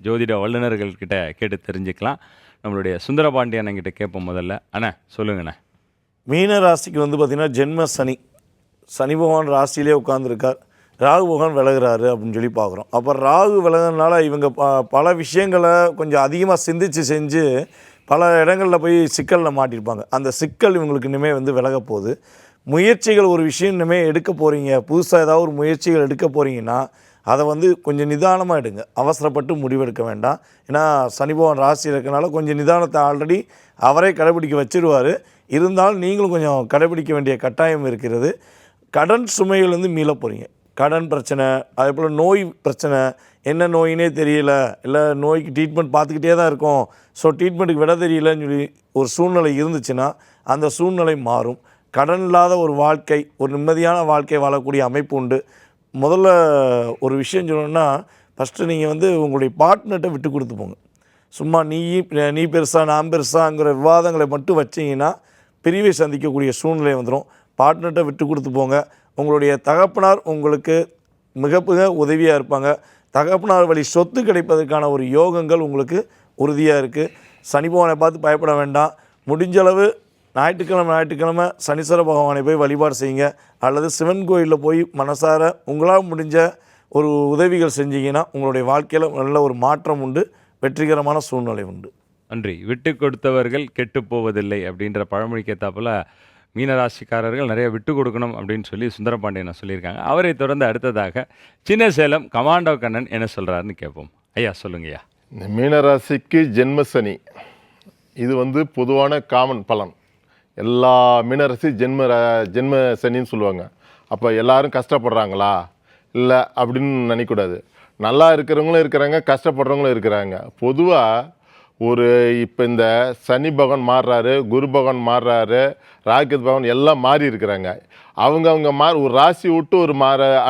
ஜோதிட வல்லுநர்கள் கிட்ட கேட்டு தெரிஞ்சுக்கலாம். நம்மளுடைய சுந்தரபாண்டியன் கிட்ட கேட்போம் முதல்ல. அண்ணா சொல்லுங்கண்ணே. மீன ராசிக்கு பார்த்திங்கன்னா ஜென்ம சனி, சனி பகவான் ராசியிலே உட்காந்துருக்கார், ராகு பகவான் விலகுறாரு அப்படின்னு சொல்லி பார்க்குறோம். அப்போ ராகு விலகுறதுனால இவங்க பல விஷயங்களை கொஞ்சம் அதிகமாக சிந்தித்து செஞ்சு பல இடங்களில் போய் சிக்கலில் மாட்டியிருப்பாங்க. அந்த சிக்கல் இவங்களுக்கு இனிமேல் விலக போகுது. முயற்சிகள் ஒரு விஷயம் இனிமேல் எடுக்க போகிறீங்க, புதுசாக ஏதாவது ஒரு முயற்சிகள் எடுக்க போகிறீங்கன்னா அதை கொஞ்சம் நிதானமாக எடுங்க. அவசரப்பட்டு முடிவெடுக்க வேண்டாம். ஏன்னா சனி பகவான் ராசியில் இருக்கனால கொஞ்சம் நிதானத்தை ஆல்ரெடி அவரே கடைபிடிக்க வச்சுருவார். இருந்தாலும் நீங்களும் கொஞ்சம் கடைபிடிக்க வேண்டிய கட்டாயம் இருக்கிறது. கடன் சுமைகள் மீள போகிறீங்க. கடன் பிரச்சனை, அதே போல் நோய் பிரச்சனை, என்ன நோயினே தெரியல, இல்லை நோய்க்கு ட்ரீட்மெண்ட் பார்த்துக்கிட்டே தான் இருக்கோம், ஸோ ட்ரீட்மெண்ட்டுக்கு விட தெரியலன்னு சொல்லி ஒரு சூழ்நிலை இருந்துச்சுன்னா அந்த சூழ்நிலை மாறும். கடன் இல்லாத ஒரு வாழ்க்கை, ஒரு நிம்மதியான வாழ்க்கை வாழக்கூடிய அமைப்பு உண்டு. முதல்ல ஒரு விஷயம் சொல்லணும்னா, ஃபஸ்ட்டு நீங்கள் உங்களுடைய பார்ட்னர்கிட்ட விட்டு கொடுத்து போங்க. சும்மா நீ பெருசா நான் பெருசாங்கிற விவாதங்களை மட்டும் வச்சிங்கன்னா பிரிவை சந்திக்கக்கூடிய சூழ்நிலை வந்துடும். பார்ட்னர்கிட்ட விட்டு கொடுத்து போங்க. உங்களுடைய தகப்பனார் உங்களுக்கு மிக மிக உதவியாக இருப்பாங்க. தகப்பனார் வழி சொத்து கிடைப்பதற்கான ஒரு யோகங்கள் உங்களுக்கு உறுதியாக இருக்குது. சனி பகவானை பார்த்து பயப்பட வேண்டாம். முடிஞ்சளவு ஞாயிற்றுக்கிழமை சனீஸ்வர பகவானை போய் வழிபாடு செய்யுங்க, அல்லது சிவன் கோயிலில் போய் மனசார உங்களால் முடிஞ்ச ஒரு உதவிகள் செஞ்சீங்கன்னா உங்களுடைய வாழ்க்கையில் நல்ல ஒரு மாற்றம் உண்டு, வெற்றிகரமான சூழ்நிலை உண்டு. நன்றி. விட்டு கொடுத்தவர்கள் கெட்டு போவதில்லை அப்படின்ற பழமொழிக்கு ஏற்றாப்புல மீனராசிக்காரர்கள் நிறைய விட்டு கொடுக்கணும் அப்படின்னு சொல்லி சுந்தரபாண்டியனை சொல்லியிருக்காங்க. அவரை தொடர்ந்து அடுத்ததாக சின்ன சேலம் கமாண்டோ கண்ணன் என்ன சொல்கிறாருன்னு கேட்போம். ஐயா சொல்லுங்கய்யா. மீனராசிக்கு ஜென்ம சனி இது பொதுவான காமன் பலன். எல்லா மீனராசி ஜென்ம சனின்னு சொல்லுவாங்க. அப்போ எல்லாரும் கஷ்டப்படுறாங்களா இல்லை அப்படின்னு நினைக்கக்கூடாது. நல்லா இருக்கிறவங்களும் இருக்கிறாங்க, கஷ்டப்படுறவங்களும் இருக்கிறாங்க. பொதுவாக இப்போ இந்த சனி பகவான் மாறுறாரு, குரு பகவான் மாறுறாரு, ராக்கெட் பகவான் எல்லாம் மாறி இருக்கிறாங்க. அவங்க ஒரு ராசி விட்டு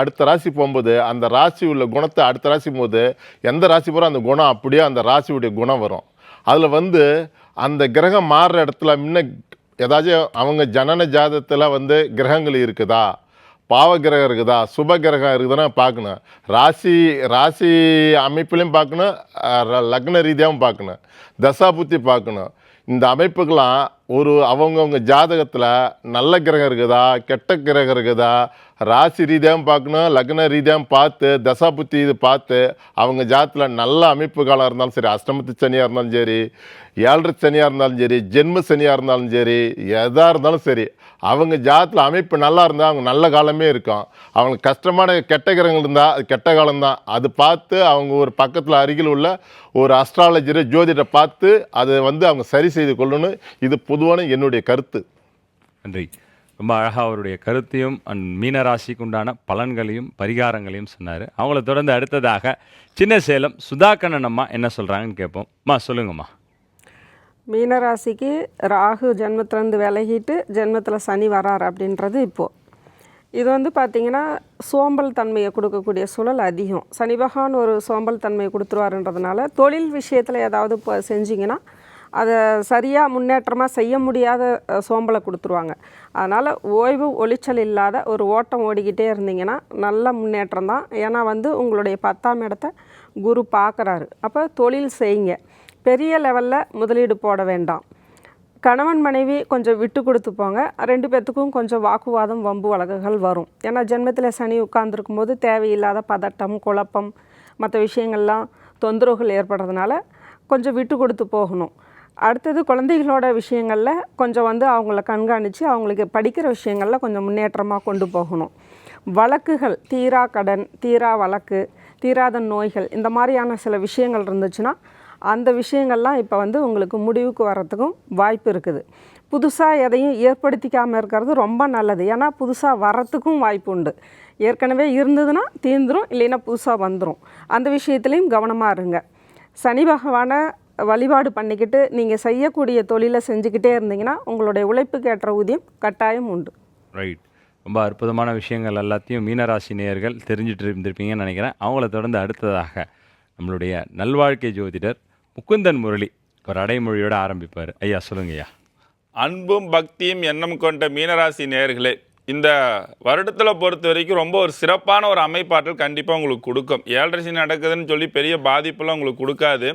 அடுத்த ராசி போகும்போது அந்த ராசி உள்ள குணத்தை அடுத்த ராசி போகும்போது எந்த ராசி போகிறோம் அந்த குணம் அப்படியே அந்த ராசியுடைய குணம் வரும். அதில் அந்த கிரகம் மாறுற இடத்துல முன்ன ஏதாச்சும் அவங்க ஜனன ஜாதகத்தில் கிரகங்கள் இருக்குதா, பாவ கிரகம் இருக்குதா, சுப கிரகம் இருக்குதுன்னா பார்க்கணும். ராசி அமைப்புலையும் பார்க்கணும், லக்ன ரீதியாகவும் பார்க்கணும், தசாபுத்தி பார்க்கணும். இந்த அமைப்புக்கெல்லாம் அவங்கவுங்க ஜாதகத்தில் நல்ல கிரகம் இருக்குதா, கெட்ட கிரகம் இருக்குதா, ராசி ரீதியாகவும் பார்க்கணும், லக்ன ரீதியாகவும் பார்த்து தசாபுத்தி இது பார்த்து அவங்க ஜாதகத்தில் நல்ல அமைப்பு காலம் இருந்தாலும் சரி, அஷ்டமத்து சனியாக இருந்தாலும் சரி, 7 சனியாக இருந்தாலும் சரி, ஜென்ம சனியாக இருந்தாலும் சரி, எதாக இருந்தாலும் சரி, அவங்க ஜாதகத்தில் அமைப்பு நல்லா இருந்தால் அவங்க நல்ல காலமே இருக்கும். அவங்க கஷ்டமான கெட்ட கிரகங்கள் இருந்தால் அது கெட்ட காலம்தான். அது பார்த்து அவங்க ஒரு பக்கத்தில் அருகில் உள்ள ஒரு அஸ்ட்ராலஜரை ஜோதிடரை பார்த்து அதை அவங்க சரி செய்து கொள்ளணும். இது பொதுவான என்னுடைய கருத்து. நன்றி. ரொம்ப அழகாக அவருடைய கருத்தையும் மீனராசிக்கு உண்டான பலன்களையும் பரிகாரங்களையும் சொன்னார். அவங்கள தொடர்ந்து அடுத்ததாக சின்ன சேலம் சுதாகண்ணன் அம்மா என்ன சொல்கிறாங்கன்னு கேட்போம். அம்மா சொல்லுங்கம்மா. மீனராசிக்கு ராகு ஜென்மத்திலேருந்து விலகிட்டு ஜென்மத்தில் சனி வரார் அப்படின்றது இப்போது இது பார்த்திங்கன்னா சோம்பல் தன்மையை கொடுக்கக்கூடிய சூழல் அதிகம். சனி பகவான் ஒரு சோம்பல் தன்மையை கொடுத்துருவாருன்றதுனால தொழில் விஷயத்தில் ஏதாவது இப்போ செஞ்சிங்கன்னா அதை சரியாக முன்னேற்றமாக செய்ய முடியாத சோம்பலை கொடுத்துருவாங்க. அதனால் ஓய்வு ஒளிச்சல் இல்லாத ஒரு ஓட்டம் ஓடிக்கிட்டே இருந்தீங்கன்னா நல்ல முன்னேற்றம் தான். ஏன்னா உங்களுடைய 10ஆம் இடத்தை குரு பார்க்குறாரு. அப்போ தொழில் செய்யுங்க, பெரிய லெவலில் முதலீடு போட வேண்டாம். கணவன் மனைவி கொஞ்சம் விட்டு கொடுத்து போங்க. 2 பேர்த்துக்கும் கொஞ்சம் வாக்குவாதம் வம்பு வழக்குகள் வரும். ஏன்னா ஜென்மத்தில் சனி உட்கார்ந்துருக்கும் போது தேவையில்லாத பதட்டம், குழப்பம், மற்ற விஷயங்கள்லாம் தொந்தரவுகள் ஏற்படுறதுனால கொஞ்சம் விட்டு கொடுத்து போகணும். அடுத்தது குழந்தைகளோட விஷயங்களில் கொஞ்சம் அவங்கள கண்காணித்து அவங்களுக்கு படிக்கிற விஷயங்களில் கொஞ்சம் முன்னேற்றமாக கொண்டு போகணும். வழக்குகள், தீரா கடன், தீரா வழக்கு, தீராத நோய்கள், இந்த மாதிரியான சில விஷயங்கள் இருந்துச்சுன்னா அந்த விஷயங்கள்லாம் இப்போ உங்களுக்கு முடிவுக்கு வர்றதுக்கும் வாய்ப்பு இருக்குது. புதுசாக எதையும் ஏற்படுத்திக்காமல் இருக்கிறது ரொம்ப நல்லது. ஏன்னா புதுசாக வர்றதுக்கும் வாய்ப்பு உண்டு. ஏற்கனவே இருந்ததுன்னா தீர்ந்துடும், இல்லைன்னா புதுசாக வந்துடும். அந்த விஷயத்துலேயும் கவனமாக இருங்க. சனி பகவானை வழிபாடு பண்ணிக்கிட்டு நீங்கள் செய்யக்கூடிய தொழிலை செஞ்சுக்கிட்டே இருந்தீங்கன்னா உங்களுடைய உழைப்புக்கு ஏற்ற ஊதியம் கட்டாயம் உண்டு. ரைட். ரொம்ப அற்புதமான விஷயங்கள் எல்லாத்தையும் மீனராசி நேயர்கள் தெரிஞ்சுட்டு இருந்திருப்பீங்கன்னு நினைக்கிறேன். அவங்கள தொடர்ந்து அடுத்ததாக நம்மளுடைய நல்வாழ்க்கை ஜோதிடர் முகுந்தன் முரளி ஒரு அடைமொழியோடு ஆரம்பிப்பார். ஐயா சொல்லுங்க ஐயா. அன்பும் பக்தியும் எண்ணம் கொண்ட மீனராசி நேயர்களே, இந்த வருடத்தில் பொறுத்த வரைக்கும் ரொம்ப ஒரு சிறப்பான ஒரு அமைப்பாற்றல் கண்டிப்பாக உங்களுக்கு கொடுக்கும். 7.5 சனி நடக்குதுன்னு சொல்லி பெரிய பாதிப்புலாம் உங்களுக்கு கொடுக்காது.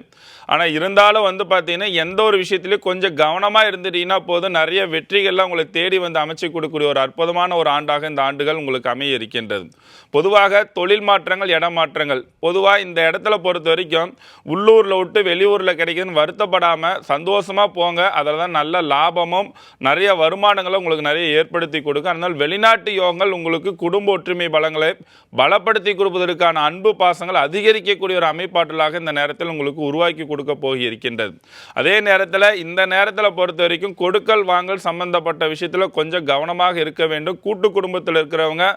ஆனால் இருந்தாலும் வந்து பார்த்தீங்கன்னா எந்த ஒரு விஷயத்துலையும் கொஞ்சம் கவனமாக இருந்துட்டீங்கன்னா போதும், நிறைய வெற்றிகள்லாம் உங்களை தேடி வந்து அமைச்சு கொடுக்கக்கூடிய ஒரு அற்புதமான ஒரு ஆண்டாக இந்த ஆண்டுகள் உங்களுக்கு அமைய இருக்கின்றது. பொதுவாக தொழில் மாற்றங்கள், இடமாற்றங்கள், பொதுவாக இந்த இடத்துல பொறுத்த வரைக்கும் உள்ளூரில் விட்டு வெளியூரில் கிடைக்குதுன்னு வருத்தப்படாமல் சந்தோஷமாக போங்க. அதில் தான் நல்ல லாபமும் நிறைய வருமானங்களும் உங்களுக்கு நிறைய ஏற்படுத்தி கொடுக்கும். அதனால் வெளிநாட்டு யோகங்கள் உங்களுக்கு குடும்ப ஒற்றுமை பலங்களை பலப்படுத்தி கொடுப்பதற்கான அன்பு பாசங்கள் அதிகரிக்கக்கூடிய ஒரு அமைப்பாற்றலாக இந்த நேரத்தில் உங்களுக்கு உருவாக்கி கொடுக்க போகி இருக்கின்றது. அதே நேரத்தில் இந்த நேரத்தில் பொறுத்த வரைக்கும் கொடுக்கல் வாங்கல் சம்பந்தப்பட்ட விஷயத்தில் கொஞ்சம் கவனமாக இருக்க வேண்டும். கூட்டு குடும்பத்தில் இருக்கிறவங்க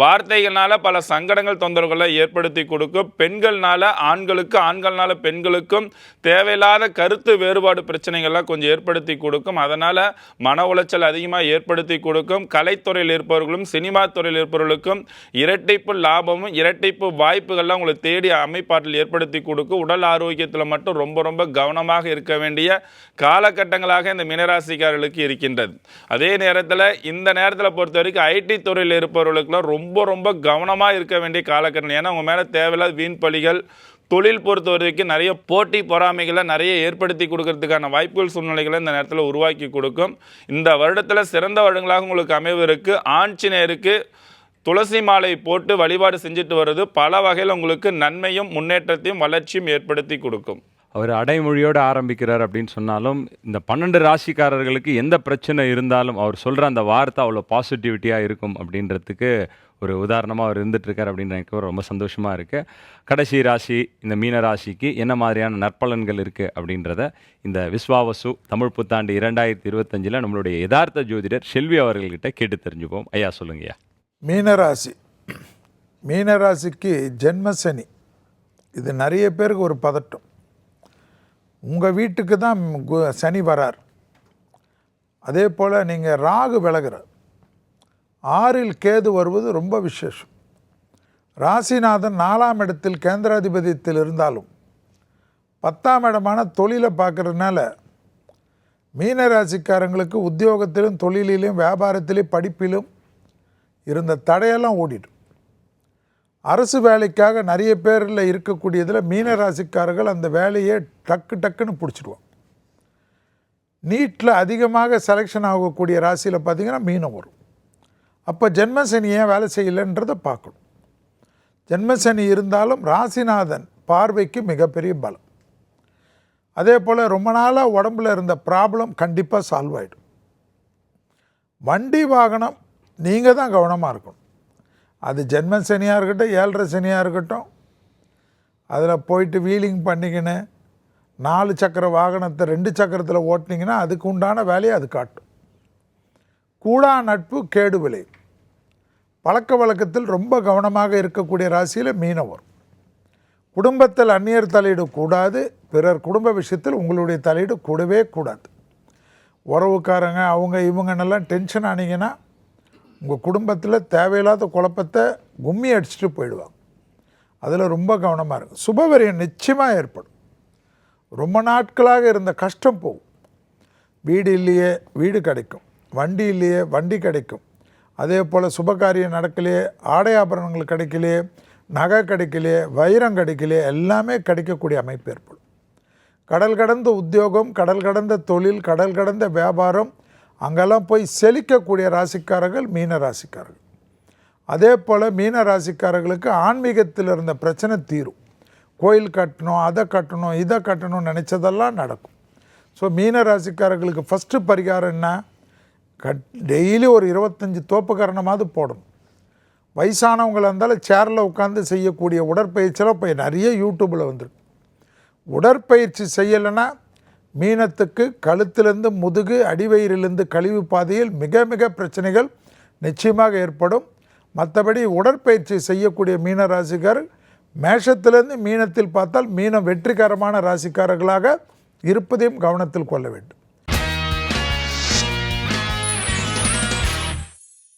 வார்த்தைகள்னால பல சங்கடங்கள் தொந்தரவுகளை ஏற்படுத்தி கொடுக்கும். பெண்கள்னால ஆண்களுக்கு, ஆண்கள்னால பெண்களுக்கும் தேவையில்லாத கருத்து வேறுபாடு பிரச்சனைகள்லாம் கொஞ்சம் ஏற்படுத்தி கொடுக்கும். அதனால் மன உளைச்சல் அதிகமாக ஏற்படுத்தி கொடுக்கும். கலைத்துறையில் இருப்பவர்களும் சினிமா துறையில் இருப்பவர்களுக்கும் இரட்டிப்பு லாபமும் இரட்டிப்பு வாய்ப்புகள்லாம் உங்களை தேடி அமைப்பாற்றல் ஏற்படுத்தி கொடுக்கும். உடல் ஆரோக்கியத்தில் மட்டும் ரொம்ப ரொம்ப கவனமாக இருக்க வேண்டிய காலகட்டங்களாக இந்த மீனராசிக்காரர்களுக்கு இருக்கின்றது. அதே நேரத்தில் இந்த நேரத்தில் பொறுத்த வரைக்கும் ஐடி துறையில் இருப்பவர்களுக்கெல்லாம் ரொம்ப ரொம்ப கவனமாக இருக்க வேண்டிய காலகட்டம். ஏன்னா உங்கள் மேலே தேவையில்லாத வீண் பலிகள், தொழில் பொறுத்த வரைக்கும் நிறைய போட்டி பொறாமைகளை நிறைய ஏற்படுத்தி கொடுக்கறதுக்கான வாய்ப்புகள் சூழ்நிலைகளை இந்த நேரத்தில் உருவாக்கி கொடுக்கும். இந்த வருடத்தில் சிறந்த வருடங்களாக உங்களுக்கு அமைவதற்கு ஆஞ்சநேயருக்கு துளசி மாலை போட்டு வழிபாடு செஞ்சுட்டு வர்றது பல வகையில் உங்களுக்கு நன்மையும் முன்னேற்றத்தையும் வளர்ச்சியும் ஏற்படுத்தி கொடுக்கும். அவர் அடைமொழியோடு ஆரம்பிக்கிறார் அப்படின்னு சொன்னாலும் இந்த 12 ராசிக்காரர்களுக்கு எந்த பிரச்சனை இருந்தாலும் அவர் சொல்கிற அந்த வார்த்தை அவ்வளோ பாசிட்டிவிட்டியாக இருக்கும் அப்படின்றதுக்கு ஒரு உதாரணமாக அவர் இருந்துகிட்ருக்கார் அப்படின்னு எனக்கு ரொம்ப சந்தோஷமாக இருக்குது. கடைசி ராசி இந்த மீன ராசிக்கு என்ன மாதிரியான நற்பலன்கள் இருக்குது அப்படின்றத இந்த விஸ்வாவசு தமிழ் புத்தாண்டு 2025 நம்மளுடைய யதார்த்த ஜோதிடர் செல்வி அவர்கள்கிட்ட கேட்டு தெரிஞ்சுப்போம். ஐயா சொல்லுங்கய்யா. மீனராசி, மீனராசிக்கு ஜென்மசனி. இது நிறைய பேருக்கு ஒரு பதட்டம். உங்கள் வீட்டுக்கு தான் சனி வரார். அதே போல் நீங்கள் ராகு விலகிறார். 6ல் கேது வருவது ரொம்ப விசேஷம். ராசிநாதன் 4ஆம் இடத்தில் கேந்திராதிபதியத்தில் இருந்தாலும் 10ஆம் இடமான தொழிலை பார்க்குறதுனால மீனராசிக்காரங்களுக்கு உத்தியோகத்திலும் தொழிலிலும் வியாபாரத்திலும் படிப்பிலும் இருந்த தடையெல்லாம் ஓடிடும். அரசு வேலைக்காக நிறைய பேரில் இருக்கக்கூடியதில் மீனராசிக்காரர்கள் அந்த வேலையை டக்குன்னு பிடிச்சிடுவாங்க. நீட்டில் அதிகமாக செலெக்ஷன் ஆகக்கூடிய ராசியில் பார்த்திங்கன்னா மீனம் வரும். அப்போ ஜென்மசனி ஏன் வேலை செய்யலைன்றதை பார்க்கணும். ஜென்மசனி இருந்தாலும் ராசிநாதன் பார்வைக்கு மிகப்பெரிய பலம். அதே போல் ரொம்ப நாளாக உடம்புல இருந்த ப்ராப்ளம் கண்டிப்பாக சால்வ் ஆகிடும். வண்டி வாகனம் நீங்கள் தான் கவனமாக இருக்கணும். அது ஜென்மசனியாக இருக்கட்டும், 7.5 சனியாக இருக்கட்டும், அதில் போயிட்டு வீலிங் பண்ணிக்கின்னு 4 சக்கர வாகனத்தை 2 சக்கரத்தில் ஓட்டினீங்கன்னா அதுக்கு உண்டான வேலையை அது காட்டும். கூடா நட்பு கேடு விளை. பழக்க வழக்கத்தில் ரொம்ப கவனமாக இருக்கக்கூடிய ராசியில் மீனம் வரும். குடும்பத்தில் அந்நியர் தலையீடு கூடாது. பிறர் குடும்ப விஷயத்தில் உங்களுடைய தலையீடு கூடவே கூடாது. உறவுக்காரங்க அவங்க இவங்கன்னெல்லாம் டென்ஷன் ஆனீங்கன்னா உங்கள் குடும்பத்தில் தேவையில்லாத குழப்பத்தை கும்மி அடிச்சுட்டு போயிடுவாங்க. அதில் ரொம்ப கவனமாக இருக்கும். சுபவரியம் நிச்சயமாக ஏற்படும். ரொம்ப நாட்களாக இருந்த கஷ்டம் போகும். வீடு இல்லையே வீடு கிடைக்கும், வண்டி இல்லையே வண்டி கிடைக்கும். அதே போல் சுபகாரியம் நடக்கலையே, ஆடை ஆபரணங்கள் கிடைக்கலையே, நகை கிடைக்கலையே, வைரம் கிடைக்கலையே, எல்லாமே கிடைக்கக்கூடிய அமைப்பு ஏற்படும். கடல் கடந்த உத்தியோகம், கடல் கடந்த தொழில், கடல் கடந்த வியாபாரம், அங்கெல்லாம் போய் செழிக்கக்கூடிய ராசிக்காரர்கள் மீன ராசிக்காரர்கள். அதே போல் மீன ராசிக்காரர்களுக்கு ஆன்மீகத்தில் இருந்த பிரச்சனை தீரும். கோயில் கட்டணும், அதை கட்டணும், இதை கட்டணும்னு நினச்சதெல்லாம் நடக்கும். ஸோ மீன ராசிக்காரர்களுக்கு ஃபஸ்ட்டு பரிகாரம் என்ன? டெய்லி ஒரு 25 தோப்புக்கரணமாவது போடணும். வயசானவங்களாக இருந்தாலும் சேரில் உட்காந்து செய்யக்கூடிய உடற்பயிற்சியெல்லாம் இப்போ நிறைய யூடியூப்பில் வந்துருக்கு. உடற்பயிற்சி செய்யலைன்னா மீனத்துக்கு கழுத்திலிருந்து முதுகு, அடிவயிறிலிருந்து கழிவு பாதையில் மிக மிக பிரச்சனைகள் நிச்சயமாக ஏற்படும். மற்றபடி உடற்பயிற்சி செய்யக்கூடிய மீன ராசிக்காரர் மேஷத்திலிருந்து மீனத்தில் பார்த்தால் மீனம் வெற்றிகரமான ராசிக்காரர்களாக இருப்பதையும் கவனத்தில் கொள்ள வேண்டும்.